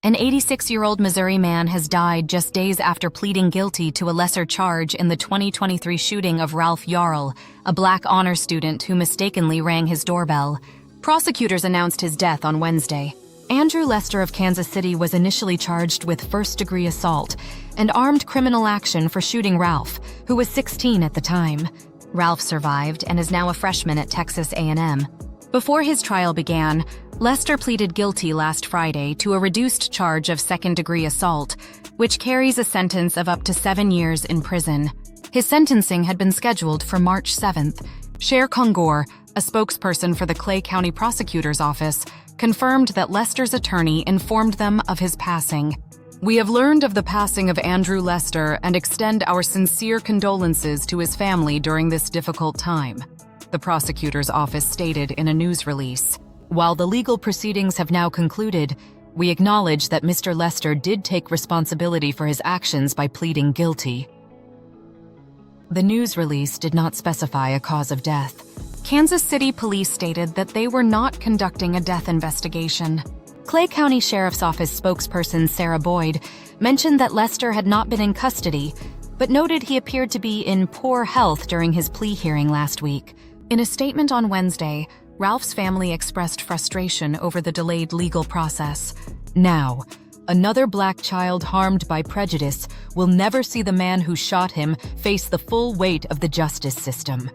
An 86-year-old Missouri man has died just days after pleading guilty to a lesser charge in the 2023 shooting of Ralph Yarl, a black honor student who mistakenly rang his doorbell. Prosecutors announced his death on Wednesday. Andrew Lester of Kansas City was initially charged with first-degree assault and armed criminal action for shooting Ralph, who was 16 at the time. Ralph survived and is now a freshman at Texas A&M. Before his trial began, Lester pleaded guilty last Friday to a reduced charge of second-degree assault, which carries a sentence of up to 7 years in prison. His sentencing had been scheduled for March 7th. Cher Kongor, a spokesperson for the Clay County Prosecutor's Office, confirmed that Lester's attorney informed them of his passing. "We have learned of the passing of Andrew Lester and extend our sincere condolences to his family during this difficult time," the prosecutor's office stated in a news release. "While the legal proceedings have now concluded, we acknowledge that Mr. Lester did take responsibility for his actions by pleading guilty." The news release did not specify a cause of death. Kansas City police stated that they were not conducting a death investigation. Clay County Sheriff's Office spokesperson Sarah Boyd mentioned that Lester had not been in custody, but noted he appeared to be in poor health during his plea hearing last week. In a statement on Wednesday, Ralph's family expressed frustration over the delayed legal process. "Now, another black child harmed by prejudice will never see the man who shot him face the full weight of the justice system."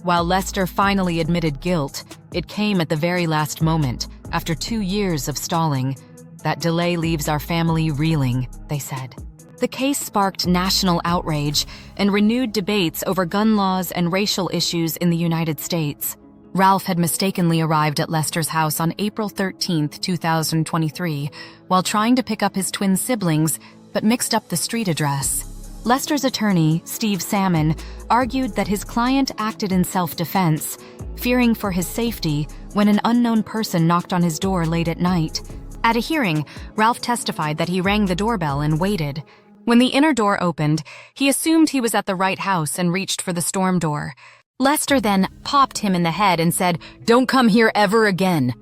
While Lester finally admitted guilt, it came at the very last moment, after 2 years of stalling. "That delay leaves our family reeling," they said. The case sparked national outrage and renewed debates over gun laws and racial issues in the United States. Ralph had mistakenly arrived at Lester's house on April 13, 2023, while trying to pick up his twin siblings, but mixed up the street address. Lester's attorney, Steve Salmon, argued that his client acted in self-defense, fearing for his safety when an unknown person knocked on his door late at night. At a hearing, Ralph testified that he rang the doorbell and waited. When the inner door opened, he assumed he was at the right house and reached for the storm door. Lester then popped him in the head and said, "Don't come here ever again."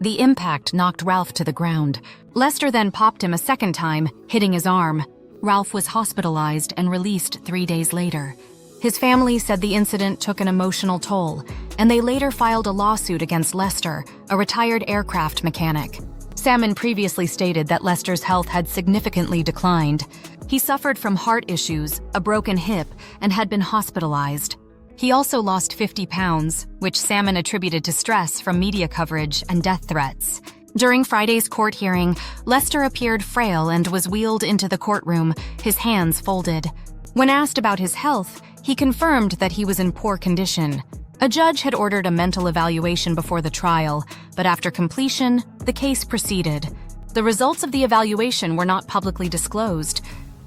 The impact knocked Ralph to the ground. Lester then popped him a second time, hitting his arm. Ralph was hospitalized and released 3 days later. His family said the incident took an emotional toll, and they later filed a lawsuit against Lester, a retired aircraft mechanic. Salmon previously stated that Lester's health had significantly declined. He suffered from heart issues, a broken hip, and had been hospitalized. He also lost 50 pounds, which Salmon attributed to stress from media coverage and death threats. During Friday's court hearing, Lester appeared frail and was wheeled into the courtroom, his hands folded. When asked about his health, he confirmed that he was in poor condition. A judge had ordered a mental evaluation before the trial, but after completion, the case proceeded. The results of the evaluation were not publicly disclosed.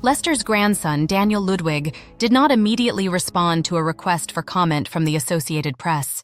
Lester's grandson, Daniel Ludwig, did not immediately respond to a request for comment from the Associated Press.